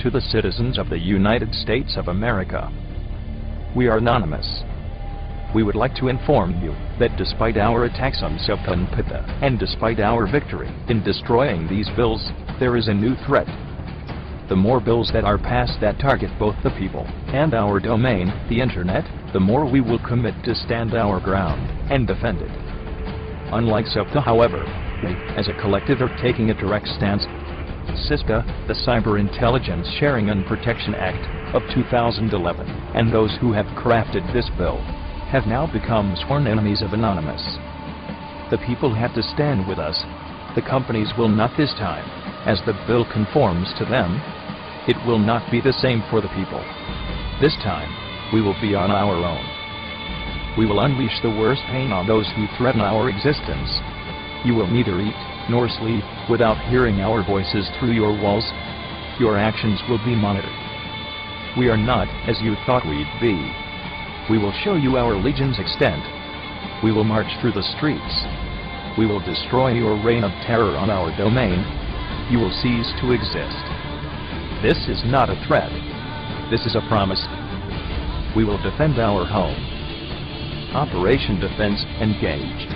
to the citizens of the United States of America. We are anonymous. We would like to inform you that despite our attacks on Cispa and PIPA, and despite our victory in destroying these bills, there is a new threat. The more bills that are passed that target both the people and our domain, the Internet, the more we will commit to stand our ground and defend it. Unlike Cispa, however, we, as a collective, are taking a direct stance. Cispa, the Cyber Intelligence Sharing and Protection Act of 2011, and those who have crafted this bill, have now become sworn enemies of Anonymous. The people have to stand with us. The companies will not this time, as the bill conforms to them. It will not be the same for the people. This time, we will be on our own. We will unleash the worst pain on those who threaten our existence. You will neither eat nor sleep without hearing our voices through your walls. Your actions will be monitored. We are not as you thought we'd be. We will show you our legion's extent. We will march through the streets. We will destroy your reign of terror on our domain. You will cease to exist. This is not a threat. This is a promise. We will defend our home. Operation Defense engaged.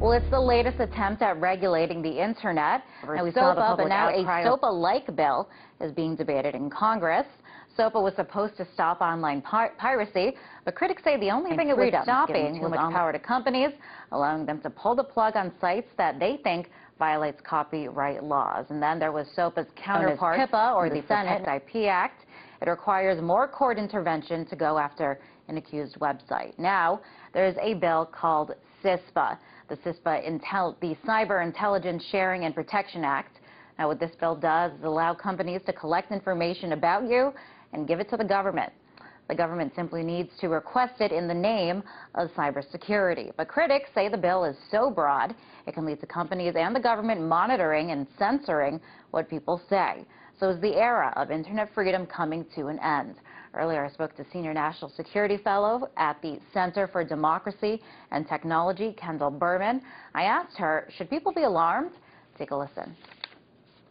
Well, it's the latest attempt at regulating the Internet. Now, we saw the public outcry. Now a SOPA-like bill is being debated in Congress. SOPA was supposed to stop online piracy, but critics say the only thing it was stopping was too much power to companies, allowing them to pull the plug on sites that they think violates copyright laws. And then there was SOPA's counterpart, PIPA, or the Senate IP Act. It requires more court intervention to go after an accused website. Now, there's a bill called Cispa, the Cyber Intelligence Sharing and Protection Act. Now, what this bill does is allow companies to collect information about you and give it to the government. The government simply needs to request it in the name of cybersecurity. But critics say the bill is so broad, it can lead to companies and the government monitoring and censoring what people say. So is the era of Internet freedom coming to an end? Earlier, I spoke to Senior National Security Fellow at the Center for Democracy and Technology, Kendall Berman. I asked her, should people be alarmed? Take a listen.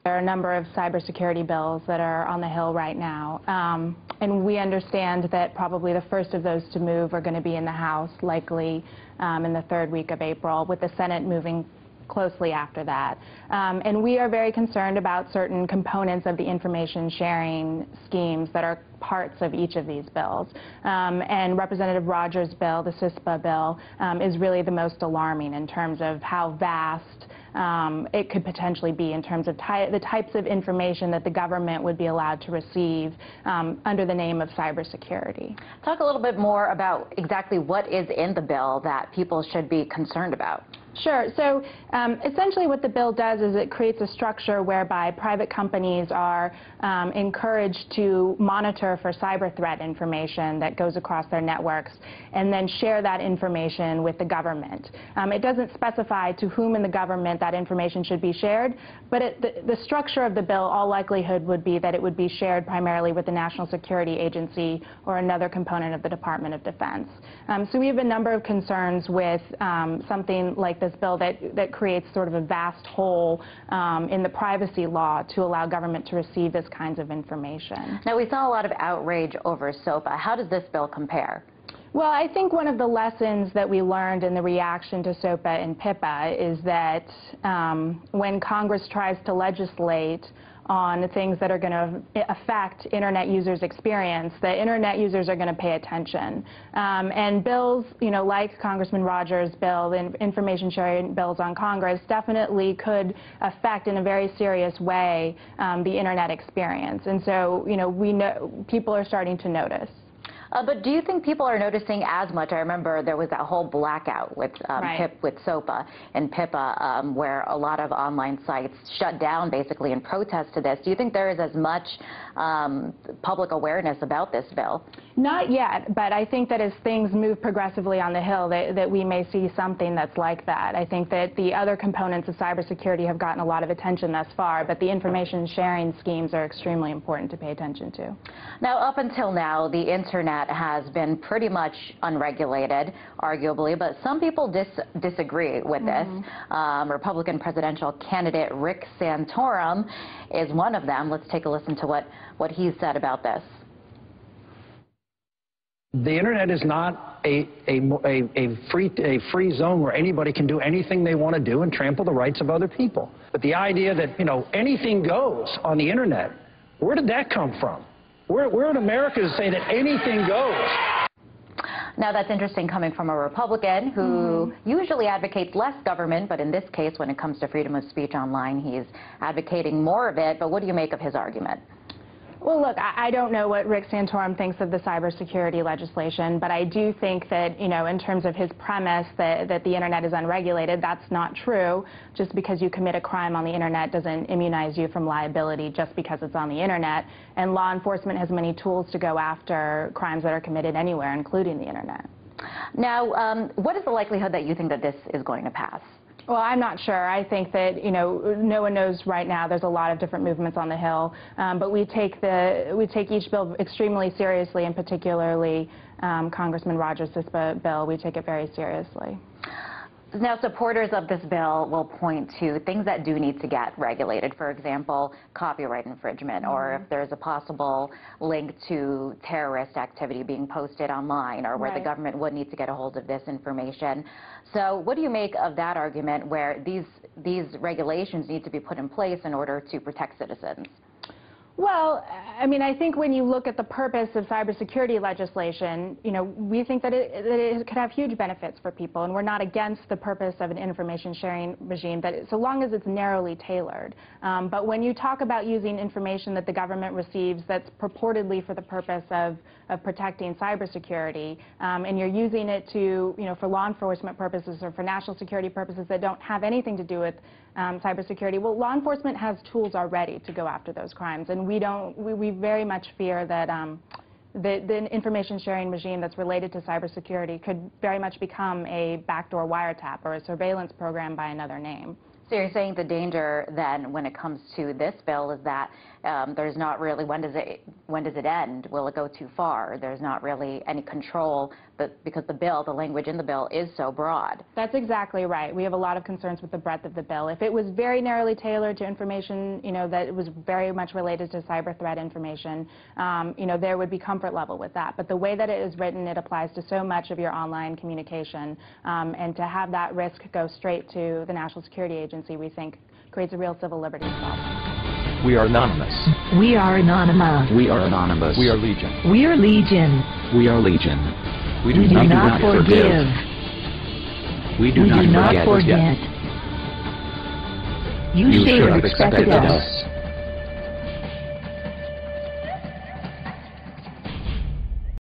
There are a number of cybersecurity bills that are on the Hill right now, and we understand that probably the first of those to move are going to be in the House, likely in the third week of April, with the Senate moving closely after that. And we are very concerned about certain components of the information sharing schemes that are parts of each of these bills. And Representative Rogers' bill, the Cispa bill, is really the most alarming in terms of how vast it could potentially be in terms of the types of information that the government would be allowed to receive under the name of cybersecurity. Talk a little bit more about exactly what is in the bill that people should be concerned about. Sure. So essentially what the bill does is it creates a structure whereby private companies are encouraged to monitor for cyber threat information that goes across their networks and then share that information with the government. It doesn't specify to whom in the government that information should be shared, but the structure of the bill, all likelihood would be that it would be shared primarily with the National Security Agency or another component of the Department of Defense. So we have a number of concerns with something like this bill that creates sort of a vast hole in the privacy law to allow government to receive this kinds of information. Now, we saw a lot of outrage over SOPA. How does this bill compare? Well, I think one of the lessons that we learned in the reaction to SOPA and PIPA is that when Congress tries to legislate on things that are going to affect Internet users' experience, the Internet users are going to pay attention. And bills, like Congressman Rogers' bill, the information sharing bills on Congress, definitely could affect in a very serious way the Internet experience. And so, we know people are starting to notice. But do you think people are noticing as much? I remember there was that whole blackout with with SOPA and PIPA where a lot of online sites shut down basically in protest to this. Do you think there is as much public awareness about this bill? Not yet, but I think that as things move progressively on the Hill, that we may see something that's like that. I think that the other components of cybersecurity have gotten a lot of attention thus far, but the information sharing schemes are extremely important to pay attention to. Now, up until now, the Internet has been pretty much unregulated, arguably, but some people disagree with this. Republican presidential candidate Rick Santorum is one of them. Let's take a listen to what he said about this. The Internet is not a free zone where anybody can do anything they want to do and trample the rights of other people. But the idea that, anything goes on the Internet, where did that come from? We're in America to say that anything goes. Now, that's interesting coming from a Republican who usually advocates less government, but in this case, when it comes to freedom of speech online, he's advocating more of it. But what do you make of his argument? Well, look, I don't know what Rick Santorum thinks of the cybersecurity legislation, but I do think that, in terms of his premise that the Internet is unregulated, that's not true. Just because you commit a crime on the Internet doesn't immunize you from liability just because it's on the Internet. And law enforcement has many tools to go after crimes that are committed anywhere, including the Internet. Now, what is the likelihood that you think that this is going to pass? Well, I'm not sure. I think that, no one knows right now. There's a lot of different movements on the Hill, but we take each bill extremely seriously, and particularly Congressman Rogers' Cispa bill. We take it very seriously. Now, supporters of this bill will point to things that do need to get regulated. For example, copyright infringement, or if there's a possible link to terrorist activity being posted online, or where the government would need to get a hold of this information. So what do you make of that argument where these regulations need to be put in place in order to protect citizens? Well, I mean, I think when you look at the purpose of cybersecurity legislation, we think that it could have huge benefits for people, and we're not against the purpose of an information sharing regime, so long as it's narrowly tailored. But when you talk about using information that the government receives that's purportedly for the purpose of protecting cybersecurity, and you're using it to, for law enforcement purposes or for national security purposes that don't have anything to do with cybersecurity, well, law enforcement has tools already to go after those crimes, and we very much fear that the information sharing regime that's related to cybersecurity could very much become a backdoor wiretap or a surveillance program by another name. So you're saying the danger then when it comes to this bill is that there's not really, when does it end? Will it go too far? There's not really any control because the language in the bill is so broad. That's exactly right. We have a lot of concerns with the breadth of the bill. If it was very narrowly tailored to information, that was very much related to cyber threat information, there would be comfort level with that. But the way that it is written, it applies to so much of your online communication, and to have that risk go straight to the National Security Agency, we think creates a real civil liberties problem. We are anonymous. We are anonymous. We are anonymous. We are legion. We are legion. We are legion. We do not forgive. We do not forget. You should have expected us.